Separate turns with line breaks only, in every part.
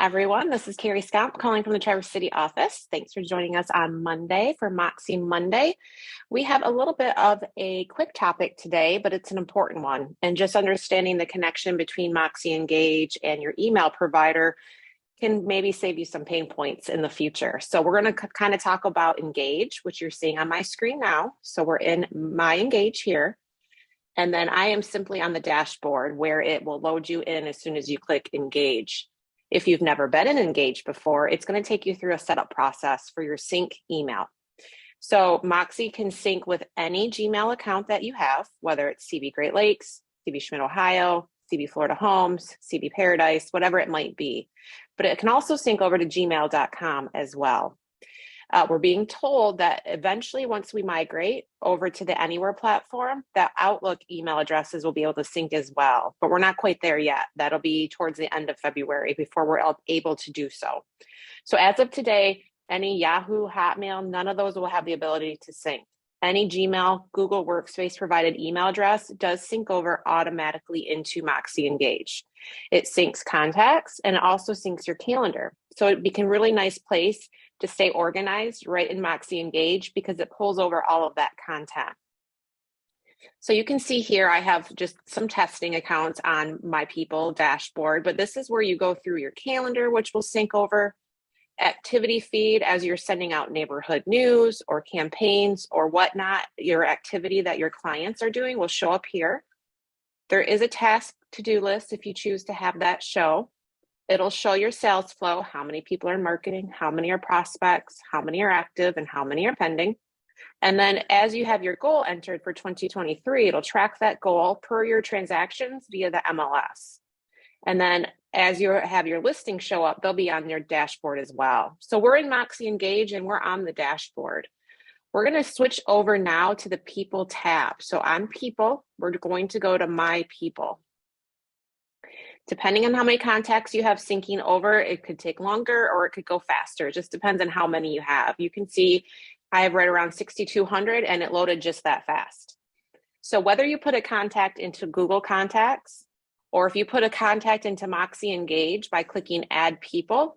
everyone. This is Carrie Scamp calling from the Traverse City office. Thanks for joining us on Monday for Moxie Monday. We have a little bit of a quick topic today, but it's an important one. And just understanding the connection between MoxiEngage and your email provider can maybe save you some pain points in the future. So we're going to kind of talk about Engage, which you're seeing on my screen now. So we're in my Engage here. And then I am simply on the dashboard where it will load you in as soon as you click Engage. If you've never been in Engage before, it's going to take you through a setup process for your sync email. So Moxie can sync with any Gmail account that you have, whether it's CB Great Lakes, CB Schmidt, Ohio, CB Florida Homes, CB Paradise, whatever it might be. But it can also sync over to gmail.com as well. We're being told that eventually, once we migrate over to the Anywhere platform, that Outlook email addresses will be able to sync as well. But we're not quite there yet. That'll be towards the end of February before we're able to do so. So as of today, any Yahoo, Hotmail, none of those will have the ability to sync. Any Gmail, Google Workspace provided email address does sync over automatically into MoxiEngage. It syncs contacts and it also syncs your calendar. So it becomes a really nice place to stay organized right in MoxiEngage because it pulls over all of that content. So you can see here, I have just some testing accounts on my people dashboard, but this is where you go through your calendar, which will sync over, activity feed as you're sending out neighborhood news or campaigns or whatnot. Your activity that your clients are doing will show up here. There is a task to-do list if you choose to have that show. It'll show your sales flow, how many people are marketing, how many are prospects, how many are active, and how many are pending. And then as you have your goal entered for 2023, it'll track that goal per your transactions via the MLS. And then as you have your listings show up, they'll be on your dashboard as well. So we're in MoxiEngage and we're on the dashboard. We're going to switch over now to the People tab. So on People, we're going to go to My People. Depending on how many contacts you have syncing over, it could take longer or it could go faster. It just depends on how many you have. You can see I have right around 6,200 and it loaded just that fast. So whether you put a contact into Google Contacts or if you put a contact into MoxiEngage by clicking Add People,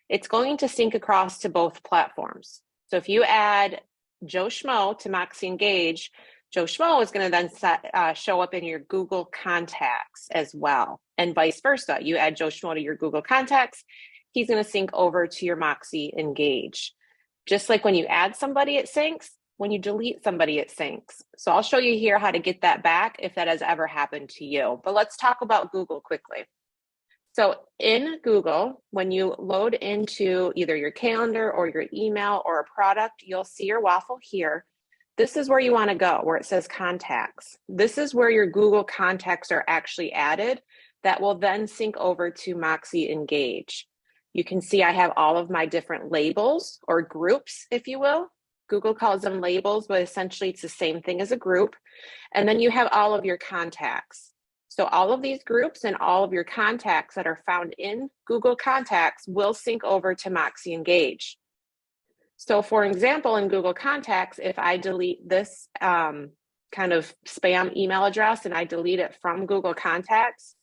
it's going to sync across to both platforms. So if you add Joe Schmo to MoxiEngage, Joe Schmo is going to then show up in your Google Contacts as well, and vice versa. You add Joe Schmo to your Google Contacts, he's going to sync over to your MoxiEngage. Just like when you add somebody, it syncs. When you delete somebody, it syncs. So I'll show you here how to get that back if that has ever happened to you. But let's talk about Google quickly. So in Google, when you load into either your calendar or your email or a product, you'll see your waffle here. This is where you want to go, where it says contacts. This is where your Google contacts are actually added that will then sync over to MoxiEngage. You can see I have all of my different labels or groups, if you will. Google calls them labels, but essentially it's the same thing as a group. And then you have all of your contacts. So all of these groups and all of your contacts that are found in Google Contacts will sync over to MoxiEngage. So for example, in Google Contacts, if I delete this kind of spam email address and I delete it from Google Contacts,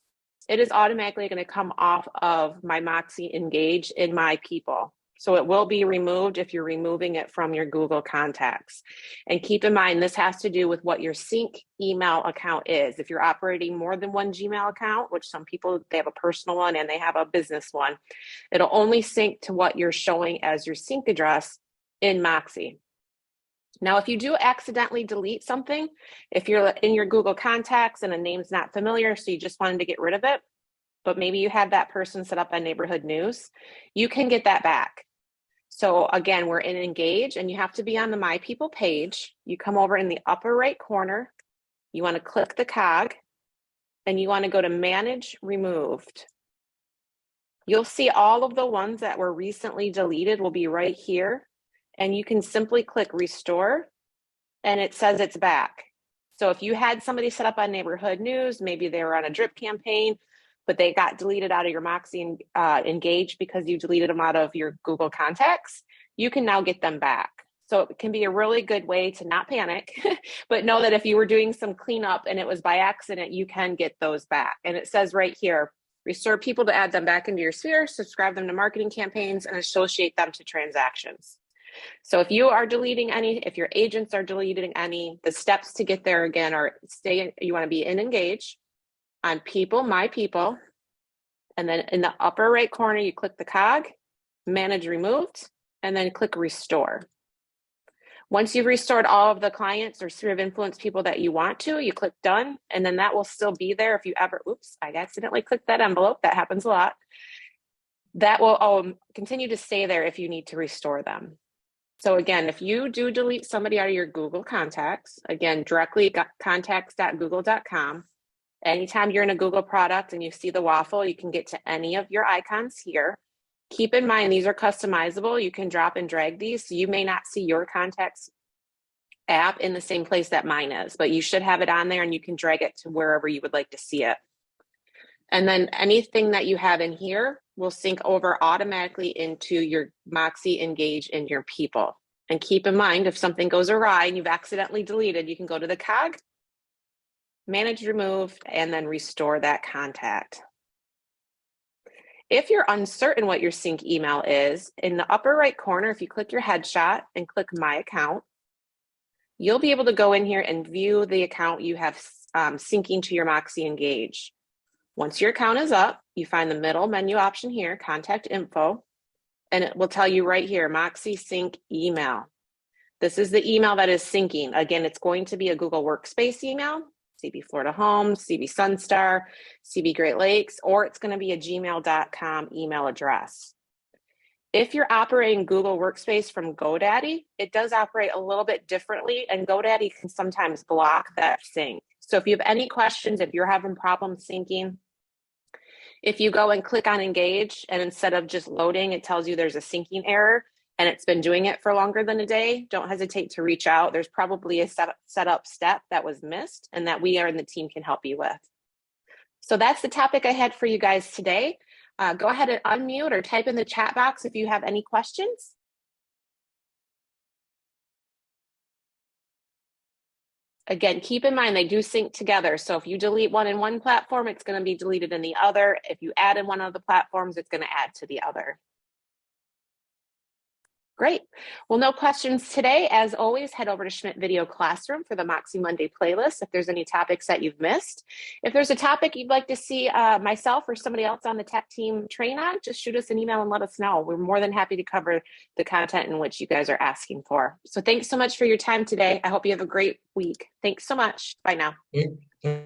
it is automatically going to come off of my MoxiEngage in My People. So it will be removed if you're removing it from your Google Contacts. And keep in mind, this has to do with what your sync email account is. If you're operating more than one Gmail account, which some people, they have a personal one and they have a business one, it'll only sync to what you're showing as your sync address in Moxie. Now, if you do accidentally delete something, if you're in your Google Contacts and a name's not familiar, so you just wanted to get rid of it, but maybe you had that person set up on neighborhood news, you can get that back. So again, we're in Engage and you have to be on the My People page. You come over in the upper right corner, you want to click the cog and you want to go to Manage Removed. You'll see all of the ones that were recently deleted will be right here. And you can simply click Restore and it says it's back. So if you had somebody set up on neighborhood news, maybe they were on a drip campaign, but they got deleted out of your MoxiEngage because you deleted them out of your Google Contacts, you can now get them back. So it can be a really good way to not panic, but know that if you were doing some cleanup and it was by accident, you can get those back. And it says right here, Restore people to add them back into your sphere, subscribe them to marketing campaigns, and associate them to transactions. So if you are deleting any, if your agents are deleting any, the steps to get there again are you want to be in Engage, on People, My People, and then in the upper right corner, you click the cog, Manage Removed, and then click Restore. Once you've restored all of the clients or sphere of influence people that you want to, you click Done, and then that will still be there if you ever, oops, I accidentally clicked that envelope. That happens a lot. That will continue to stay there if you need to restore them. So again, if you do delete somebody out of your Google contacts, again, directly contacts.google.com. Anytime you're in a Google product and you see the waffle, you can get to any of your icons here. Keep in mind, these are customizable. You can drop and drag these. So you may not see your contacts app in the same place that mine is, but you should have it on there and you can drag it to wherever you would like to see it. And then anything that you have in here will sync over automatically into your MoxiEngage and your people. And keep in mind, if something goes awry and you've accidentally deleted, you can go to the cog, Manage Remove, and then restore that contact. If you're uncertain what your sync email is, in the upper right corner, if you click your headshot and click My Account, you'll be able to go in here and view the account you have syncing to your MoxiEngage. Once your account is up, you find the middle menu option here, Contact Info, and it will tell you right here, Moxie Sync Email. This is the email that is syncing. Again, it's going to be a Google Workspace email, CB Florida Homes, CB Sunstar, CB Great Lakes, or it's going to be a gmail.com email address. If you're operating Google Workspace from GoDaddy, it does operate a little bit differently, and GoDaddy can sometimes block that sync. So if you have any questions, if you're having problems syncing, if you go and click on Engage and instead of just loading, it tells you there's a syncing error and it's been doing it for longer than a day, don't hesitate to reach out. There's probably a setup step that was missed and that we are in the team can help you with. So that's the topic I had for you guys today. Go ahead and unmute or type in the chat box if you have any questions. Again, keep in mind, they do sync together. So if you delete one in one platform, it's going to be deleted in the other. If you add in one of the platforms, it's going to add to the other. Great. Well, no questions today. As always, head over to Schmidt Video Classroom for the MoxiMonday playlist if there's any topics that you've missed. If there's a topic you'd like to see myself or somebody else on the tech team train on, just shoot us an email and let us know. We're more than happy to cover the content in which you guys are asking for. So thanks so much for your time today. I hope you have a great week. Thanks so much. Bye now.